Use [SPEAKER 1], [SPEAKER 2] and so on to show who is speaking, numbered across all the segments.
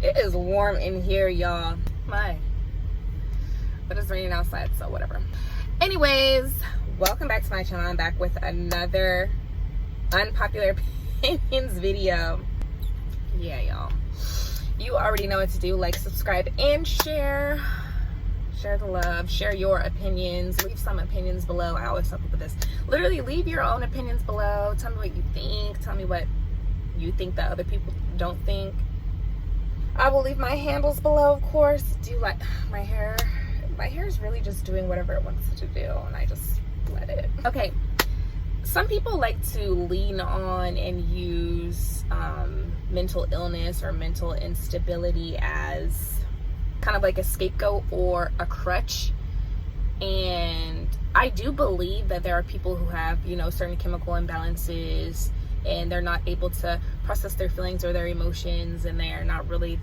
[SPEAKER 1] It is warm in here, y'all. But it's raining outside, so whatever. Anyways, welcome back to my channel. I'm back with another unpopular opinions video. Yeah, y'all. You already know what to do. Like, subscribe, and share. Share the love. Share your opinions. Leave some opinions below. I always tell people this. Literally, leave your own opinions below. Tell me what you think. Tell me what you think that other people don't think. I will leave my handles below, of course. Do you like my hair? My hair is really just doing whatever it wants to do, and I just let it. Okay. Some people like to lean on and use mental illness or mental instability as kind of like a scapegoat or a crutch. And I do believe that there are people who have, you know, certain chemical imbalances and they're not able to process their feelings or their emotions, and they're not really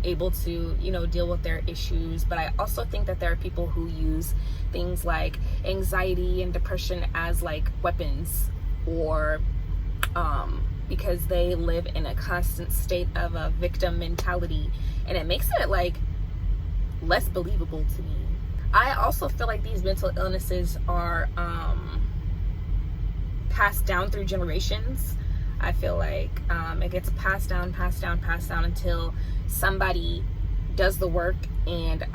[SPEAKER 1] able to, you know, deal with their issues. But I also think that there are people who use things like anxiety and depression as like weapons, or because they live in a constant state of a victim mentality, and it makes it like less believable to me. I also feel like these mental illnesses are passed down through generations. I feel like it gets passed down until somebody does the work and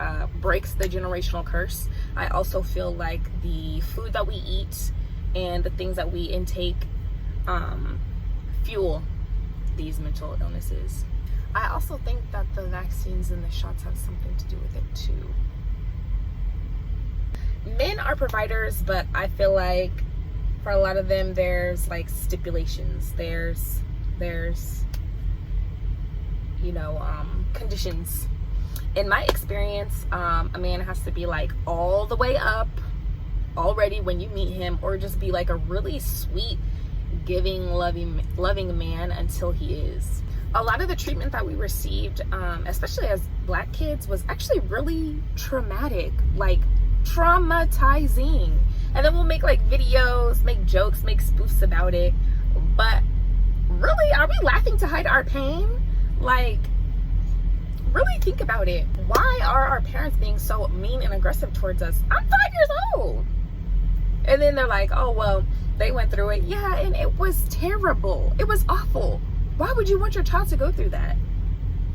[SPEAKER 1] breaks the generational curse. I also feel like the food that we eat and the things that we intake fuel these mental illnesses. I also think that the vaccines and the shots have something to do with it too. Men are providers, but I feel like for a lot of them there's like stipulations. There's you know, conditions. In my experience, a man has to be like all the way up already when you meet him, or just be like a really sweet, giving, loving man until he is. A lot of the treatment that we received, especially as Black kids, was actually really traumatic, like traumatizing. And then we'll make like videos, make jokes, make spoofs about it. But really, are we laughing to hide our pain? Like, really think about it. Why are our parents being so mean and aggressive towards us? I'm 5 years old. And then they're like, oh, well, they went through it. Yeah, and it was terrible. It was awful. Why would you want your child to go through that?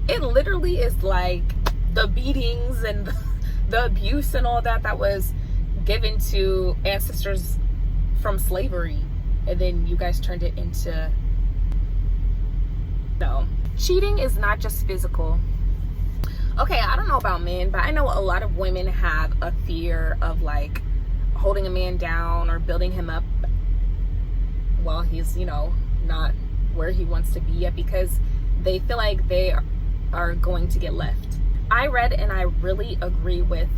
[SPEAKER 1] It literally is like the beatings and the abuse and all that was given to ancestors from slavery, and then you guys turned it into... No. Cheating is not just physical. Okay, I don't know about men, but I know a lot of women have a fear of like holding a man down or building him up while he's, you know, not where he wants to be yet, because they feel like they are going to get left. I read, and I really agree with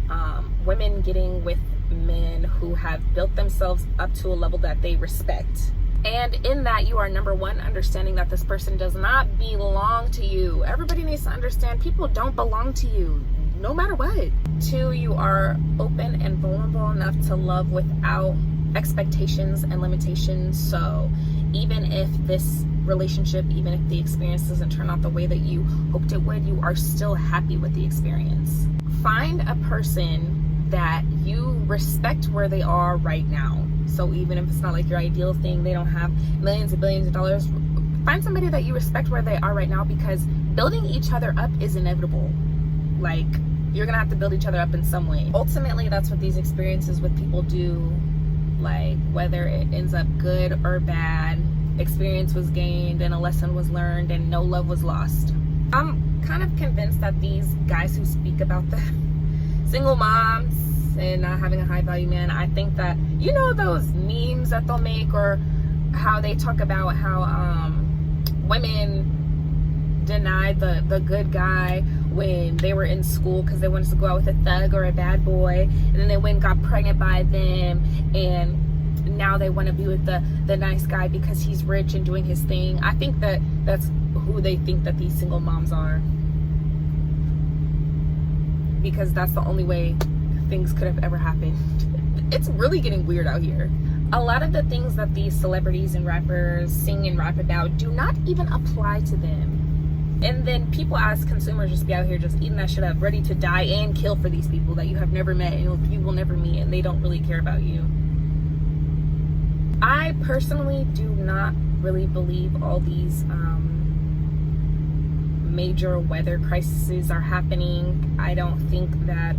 [SPEAKER 1] women getting with men who have built themselves up to a level that they respect. And in that, you are, number one, understanding that this person does not belong to you. Everybody needs to understand people don't belong to you, no matter what. Two, you are open and vulnerable enough to love without expectations and limitations. So even if this relationship, even if the experience doesn't turn out the way that you hoped it would, you are still happy with the experience. Find a person that you respect where they are right now. So even if it's not like your ideal thing, they don't have millions and billions of dollars, find somebody that you respect where they are right now, because building each other up is inevitable. Like, you're gonna have to build each other up in some way. Ultimately, that's what these experiences with people do. Like, whether it ends up good or bad, experience was gained and a lesson was learned and no love was lost. I'm kind of convinced that these guys who speak about the single moms and not having a high value man, I think that, you know, those memes that they'll make, or how they talk about how women denied the good guy when they were in school because they wanted to go out with a thug or a bad boy, and then they went and got pregnant by them, and now they want to be with the nice guy because he's rich and doing his thing. I think that that's who they think that these single moms are, because that's the only way things could have ever happened. It's really getting weird out here. A lot of the things that these celebrities and rappers sing and rap about do not even apply to them. And then people as consumers just be out here just eating that shit up, ready to die and kill for these people that you have never met and you will never meet, and they don't really care about you. I personally do not really believe all these major weather crises are happening. I don't think that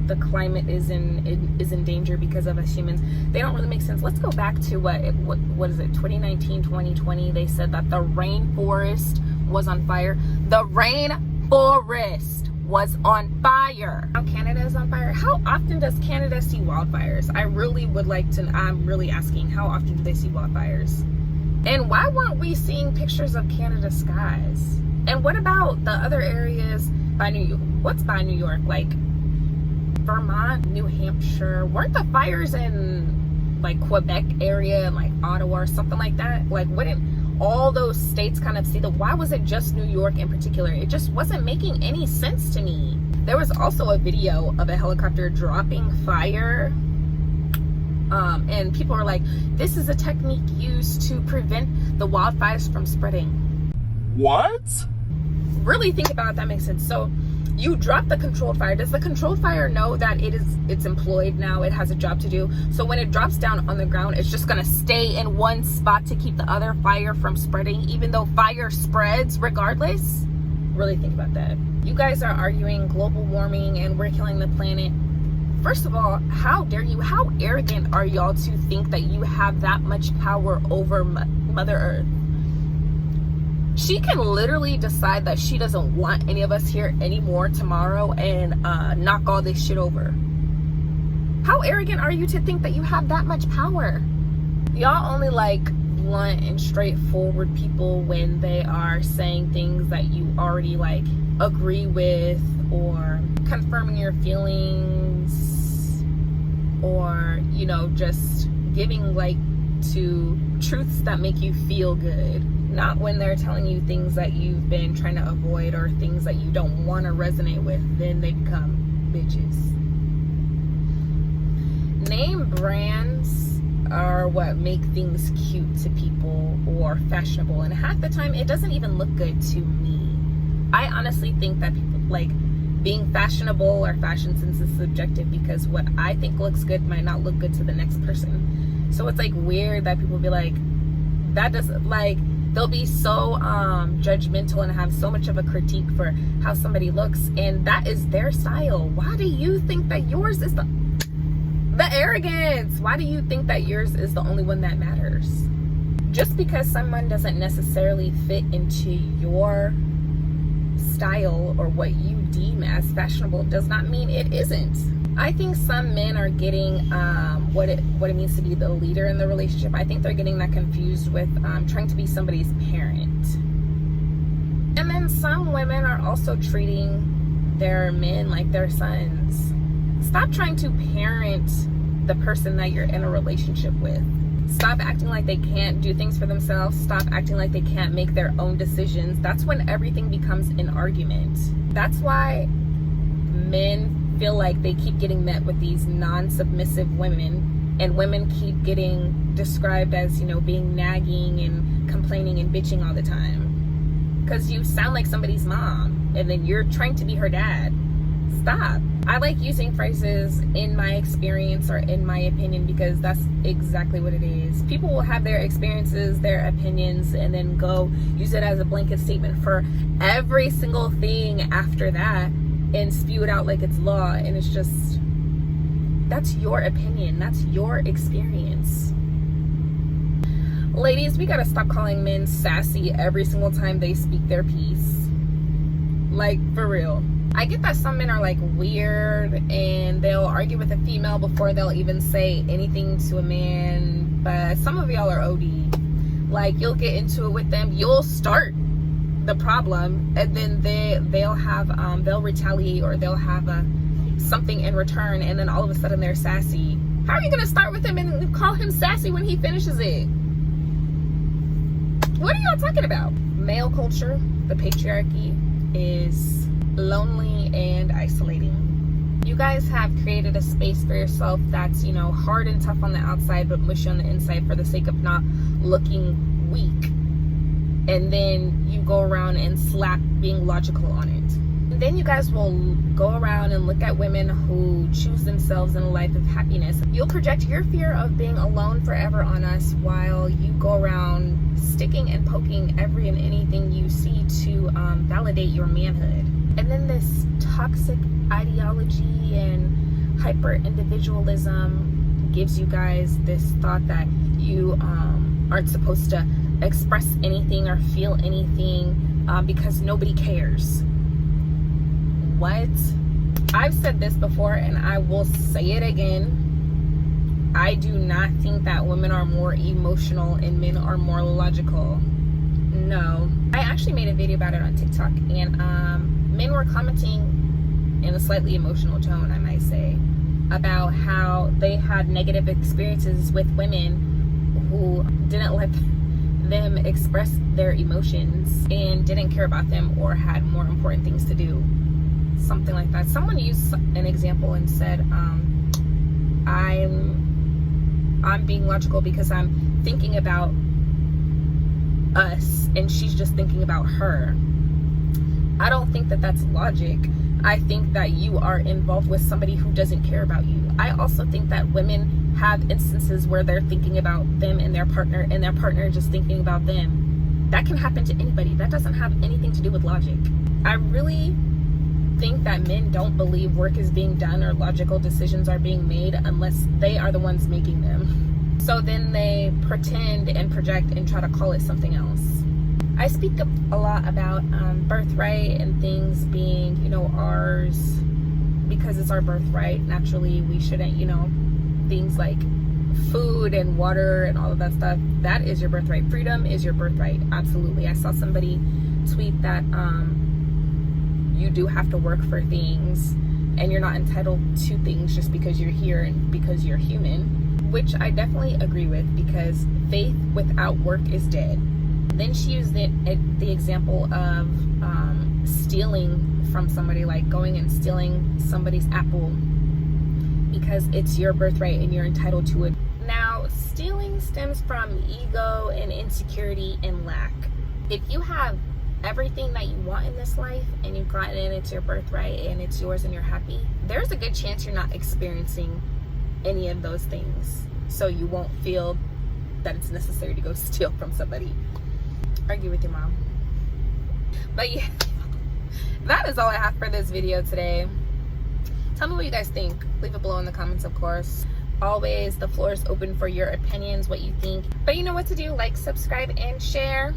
[SPEAKER 1] the climate is in danger because of us humans. They don't really make sense. Let's go back to what is it, 2019, 2020. They said that the rainforest was on fire. The rainforest was on fire. Now Canada is on fire. How often does Canada see wildfires? I really would like to, I'm really asking, how often do they see wildfires? And why weren't we seeing pictures of Canada skies? And what about the other areas by New York? What's by New York? Like Vermont, New Hampshire. Weren't the fires in like Quebec area and like Ottawa or something like that? Like, wouldn't all those states kind of see why was it just New York in particular? It just wasn't making any sense to me. There was also a video of a helicopter dropping fire. And people are like, this is a technique used to prevent the wildfires from spreading.
[SPEAKER 2] What?
[SPEAKER 1] Really think about it, that makes sense. So you drop the controlled fire. Does the controlled fire know that it's employed now? It has a job to do. So when it drops down on the ground, it's just gonna stay in one spot to keep the other fire from spreading, even though fire spreads regardless? Really think about that. You guys are arguing global warming and we're killing the planet. First of all, how dare you? How arrogant are y'all to think that you have that much power over Mother Earth? She can literally decide that she doesn't want any of us here anymore tomorrow and knock all this shit over. How arrogant are you to think that you have that much power? Y'all only like blunt and straightforward people when they are saying things that you already like agree with, or confirming your feelings, or, you know, just giving like to truths that make you feel good. Not when they're telling you things that you've been trying to avoid or things that you don't want to resonate with, then they become bitches. Name brands are what make things cute to people or fashionable, and half the time it doesn't even look good to me. I honestly think that people like being fashionable or fashion sense is subjective, because what I think looks good might not look good to the next person. So it's like weird that people be like, that doesn't, like, they'll be so judgmental and have so much of a critique for how somebody looks, and that is their style. Why do you think that yours is the arrogance? Why do you think that yours is the only one that matters? Just because someone doesn't necessarily fit into your style or what you deem as fashionable does not mean it isn't. I think some men are getting what it means to be the leader in the relationship. I think they're getting that confused with trying to be somebody's parent. And then some women are also treating their men like their sons. Stop trying to parent the person that you're in a relationship with. Stop acting like they can't do things for themselves. Stop acting like they can't make their own decisions. That's when everything becomes an argument. That's why men feel like they keep getting met with these non-submissive women, and women keep getting described as, you know, being nagging and complaining and bitching all the time because you sound like somebody's mom and then you're trying to be her dad. Stop. I like using phrases in my experience or in my opinion, because that's exactly what it is. People will have their experiences, their opinions, and then go use it as a blanket statement for every single thing after that and spew it out like it's law. And it's just, that's your opinion, that's your experience. Ladies, we gotta stop calling men sassy every single time they speak their piece. Like, for real. I get that some men are like weird and they'll argue with a female before they'll even say anything to a man, but some of y'all are OD. Like, you'll get into it with them, you'll start the problem, and then they'll retaliate, or they'll have something in return, and then all of a sudden they're sassy. How are you gonna start with him and call him sassy when he finishes it? What are y'all talking about? Male culture, the patriarchy, is lonely and isolating. You guys have created a space for yourself that's, you know, hard and tough on the outside but mushy on the inside for the sake of not looking weak. and then you go around and slap being logical on it. And then you guys will go around and look at women who choose themselves in a life of happiness. You'll project your fear of being alone forever on us, while you go around sticking and poking every and anything you see to validate your manhood. And then this toxic ideology and hyper individualism gives you guys this thought that you aren't supposed to express anything or feel anything because nobody cares. What? I've said this before and I will say it again. I do not think that women are more emotional and men are more logical. No. I actually made a video about it on TikTok, and men were commenting in a slightly emotional tone, I might say, about how they had negative experiences with women who didn't let them express their emotions and didn't care about them or had more important things to do. Something like that. Someone used an example and said, I'm being logical because I'm thinking about us and she's just thinking about her. I don't think that that's logic. I think that you are involved with somebody who doesn't care about you. I also think that women have instances where they're thinking about them and their partner just thinking about them. That can happen to anybody. That doesn't have anything to do with logic. I really think that men don't believe work is being done or logical decisions are being made unless they are the ones making them. So then they pretend and project and try to call it something else. I speak a lot about birthright and things being, ours because it's our birthright. Naturally, we shouldn't, things like food and water and all of that stuff. That is your birthright. Freedom is your birthright. Absolutely. I saw somebody tweet that you do have to work for things and you're not entitled to things just because you're here and because you're human, which I definitely agree with, because faith without work is dead. Then she used the example of stealing from somebody, like going and stealing somebody's apple because it's your birthright and you're entitled to it. Now, stealing stems from ego and insecurity and lack. If you have everything that you want in this life and you've gotten it, it's your birthright and it's yours and you're happy, there's a good chance you're not experiencing any of those things, so you won't feel that it's necessary to go steal from somebody. Argue with your mom. But yeah, that is all I have for this video today. Tell me what you guys think. Leave it below in the comments, of course. Always, the floor is open for your opinions, what you think. But you know what to do. Like, subscribe, and share.